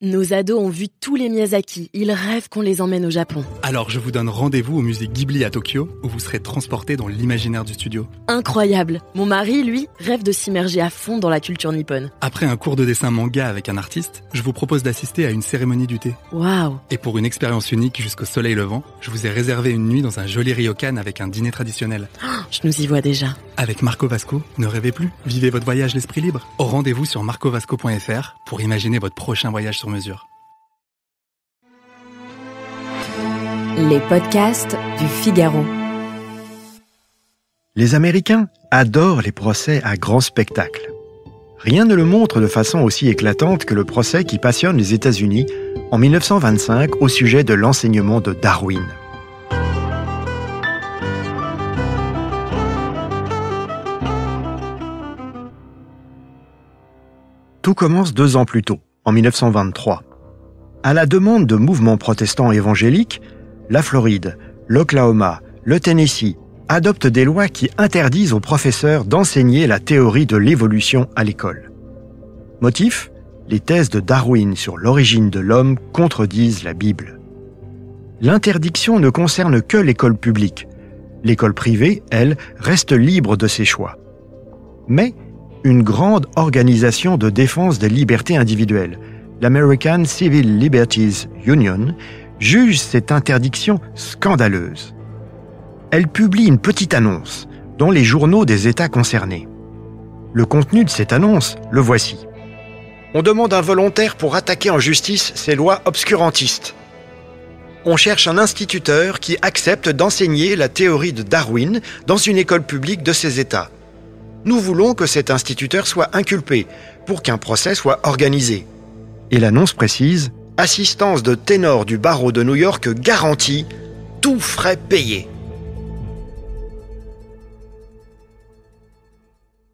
Nos ados ont vu tous les Miyazaki. Ils rêvent qu'on les emmène au Japon. Alors je vous donne rendez-vous au musée Ghibli à Tokyo, où vous serez transportés dans l'imaginaire du studio. Incroyable. Mon mari, lui, rêve de s'immerger à fond dans la culture nippone. Après un cours de dessin manga avec un artiste, je vous propose d'assister à une cérémonie du thé. Waouh. Et pour une expérience unique jusqu'au soleil levant, je vous ai réservé une nuit dans un joli ryokan avec un dîner traditionnel. Je nous y vois déjà. Avec Marco Vasco, ne rêvez plus. Vivez votre voyage l'esprit libre. Au rendez-vous sur marcovasco.fr pour imaginer votre prochain voyage sur mesure. Les podcasts du Figaro. Les Américains adorent les procès à grand spectacle. Rien ne le montre de façon aussi éclatante que le procès qui passionne les États-Unis en 1925 au sujet de l'enseignement de Darwin. Tout commence 2 ans plus tôt, en 1923. À la demande de mouvements protestants évangéliques, la Floride, l'Oklahoma, le Tennessee adoptent des lois qui interdisent aux professeurs d'enseigner la théorie de l'évolution à l'école. Motif ? Les thèses de Darwin sur l'origine de l'homme contredisent la Bible. L'interdiction ne concerne que l'école publique. L'école privée, elle, reste libre de ses choix. Mais une grande organisation de défense des libertés individuelles, l'American Civil Liberties Union, juge cette interdiction scandaleuse. Elle publie une petite annonce dans les journaux des États concernés. Le contenu de cette annonce, le voici. On demande un volontaire pour attaquer en justice ces lois obscurantistes. On cherche un instituteur qui accepte d'enseigner la théorie de Darwin dans une école publique de ces États. Nous voulons que cet instituteur soit inculpé pour qu'un procès soit organisé. Et l'annonce précise « Assistance de ténor du barreau de New York garantie, tout frais payés ».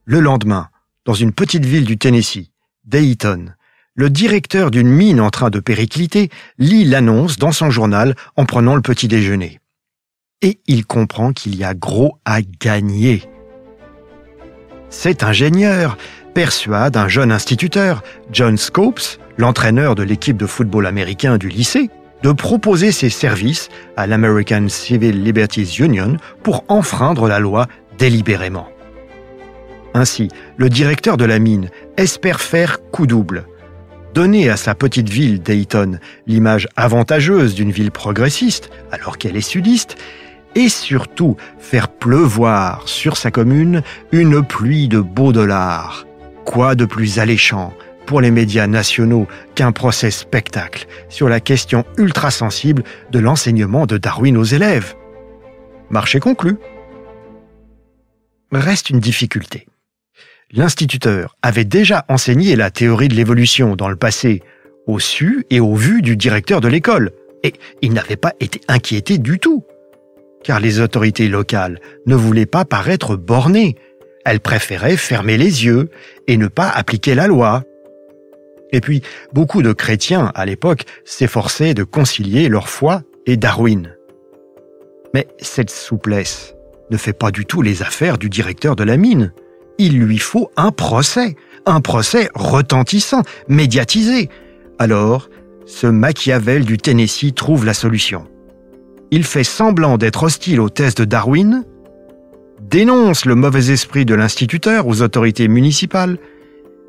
Le lendemain, dans une petite ville du Tennessee, Dayton, le directeur d'une mine en train de péricliter lit l'annonce dans son journal en prenant le petit déjeuner. Et il comprend qu'il y a gros à gagner. Cet ingénieur persuade un jeune instituteur, John Scopes, l'entraîneur de l'équipe de football américain du lycée, de proposer ses services à l'American Civil Liberties Union pour enfreindre la loi délibérément. Ainsi, le directeur de la mine espère faire coup double. Donner à sa petite ville, Dayton, l'image avantageuse d'une ville progressiste, alors qu'elle est sudiste, et surtout faire pleuvoir sur sa commune une pluie de beaux dollars. Quoi de plus alléchant pour les médias nationaux qu'un procès spectacle sur la question ultra-sensible de l'enseignement de Darwin aux élèves ? Marché conclu. Reste une difficulté. L'instituteur avait déjà enseigné la théorie de l'évolution dans le passé, au su et au vu du directeur de l'école, et il n'avait pas été inquiété du tout. Car les autorités locales ne voulaient pas paraître bornées. Elles préféraient fermer les yeux et ne pas appliquer la loi. Et puis, beaucoup de chrétiens, à l'époque, s'efforçaient de concilier leur foi et Darwin. Mais cette souplesse ne fait pas du tout les affaires du directeur de la mine. Il lui faut un procès retentissant, médiatisé. Alors, ce Machiavel du Tennessee trouve la solution. Il fait semblant d'être hostile aux thèses de Darwin, dénonce le mauvais esprit de l'instituteur aux autorités municipales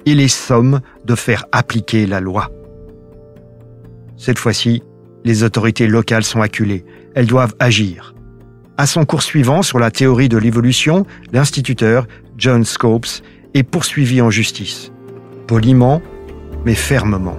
et les somme de faire appliquer la loi. Cette fois-ci, les autorités locales sont acculées. Elles doivent agir. À son cours suivant sur la théorie de l'évolution, l'instituteur, John Scopes, est poursuivi en justice. Poliment, mais fermement.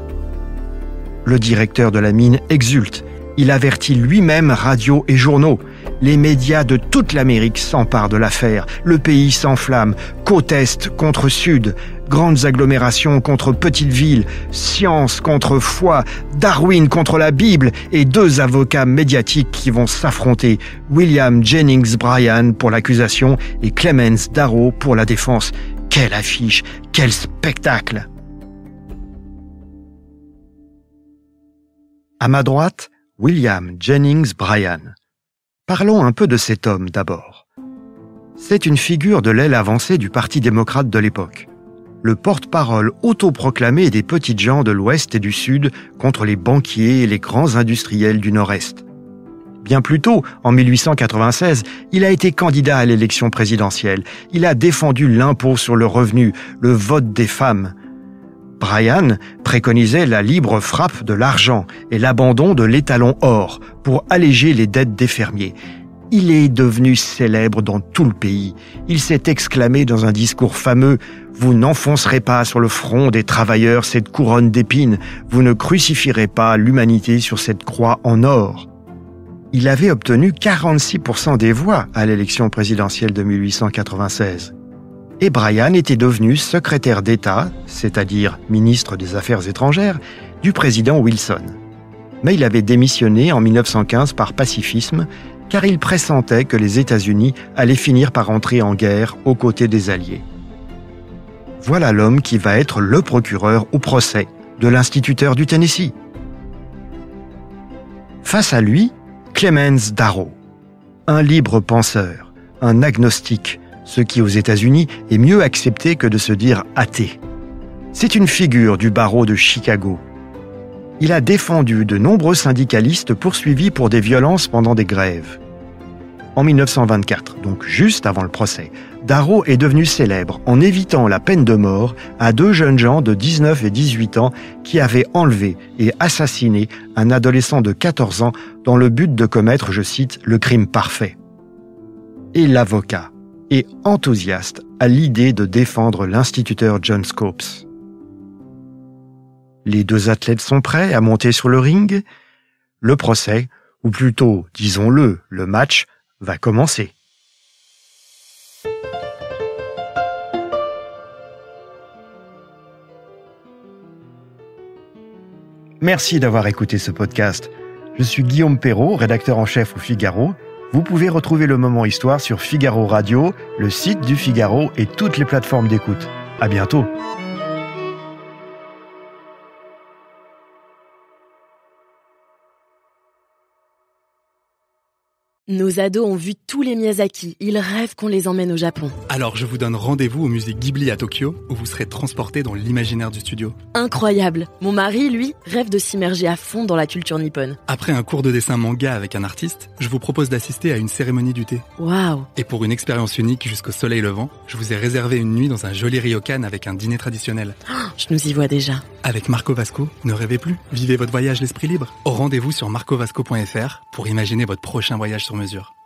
Le directeur de la mine exulte. Il avertit lui-même radio et journaux. Les médias de toute l'Amérique s'emparent de l'affaire. Le pays s'enflamme. Côte Est contre Sud. Grandes agglomérations contre petites villes. Science contre foi. Darwin contre la Bible. Et 2 avocats médiatiques qui vont s'affronter. William Jennings Bryan pour l'accusation et Clemens Darrow pour la défense. Quelle affiche! Quel spectacle! À ma droite, William Jennings Bryan. Parlons un peu de cet homme d'abord. C'est une figure de l'aile avancée du Parti démocrate de l'époque. le porte-parole autoproclamé des petites gens de l'Ouest et du Sud contre les banquiers et les grands industriels du Nord-Est. Bien plus tôt, en 1896, il a été candidat à l'élection présidentielle. Il a défendu l'impôt sur le revenu, le vote des femmes. Bryan préconisait la libre frappe de l'argent et l'abandon de l'étalon or pour alléger les dettes des fermiers. Il est devenu célèbre dans tout le pays. Il s'est exclamé dans un discours fameux « Vous n'enfoncerez pas sur le front des travailleurs cette couronne d'épines, vous ne crucifierez pas l'humanité sur cette croix en or ». Il avait obtenu 46% des voix à l'élection présidentielle de 1896. Et Bryan était devenu secrétaire d'État, c'est-à-dire ministre des Affaires étrangères, du président Wilson. Mais il avait démissionné en 1915 par pacifisme, car il pressentait que les États-Unis allaient finir par entrer en guerre aux côtés des Alliés. Voilà l'homme qui va être le procureur au procès de l'instituteur du Tennessee. Face à lui, Clemens Darrow, un libre penseur, un agnostique, ce qui aux États-Unis est mieux accepté que de se dire athée. C'est une figure du barreau de Chicago. Il a défendu de nombreux syndicalistes poursuivis pour des violences pendant des grèves. En 1924, donc juste avant le procès, Darrow est devenu célèbre en évitant la peine de mort à 2 jeunes gens de 19 et 18 ans qui avaient enlevé et assassiné un adolescent de 14 ans dans le but de commettre, je cite, le crime parfait. Et l'avocat est enthousiaste à l'idée de défendre l'instituteur John Scopes. Les 2 athlètes sont prêts à monter sur le ring. Le procès, ou plutôt, disons-le, le match, va commencer. Merci d'avoir écouté ce podcast. Je suis Guillaume Perrault, rédacteur en chef au Figaro. Vous pouvez retrouver le Moment Histoire sur Figaro Radio, le site du Figaro et toutes les plateformes d'écoute. À bientôt. Nos ados ont vu tous les Miyazaki. Ils rêvent qu'on les emmène au Japon. Alors je vous donne rendez-vous au musée Ghibli à Tokyo, où vous serez transportés dans l'imaginaire du studio. Incroyable. Mon mari, lui, rêve de s'immerger à fond dans la culture nippone. Après un cours de dessin manga avec un artiste, je vous propose d'assister à une cérémonie du thé. Waouh. Et pour une expérience unique jusqu'au soleil levant, je vous ai réservé une nuit dans un joli ryokan avec un dîner traditionnel. Je nous y vois déjà. Avec Marco Vasco, ne rêvez plus, vivez votre voyage l'esprit libre. Rendez-vous sur marcovasco.fr pour imaginer votre prochain voyage sur mesure.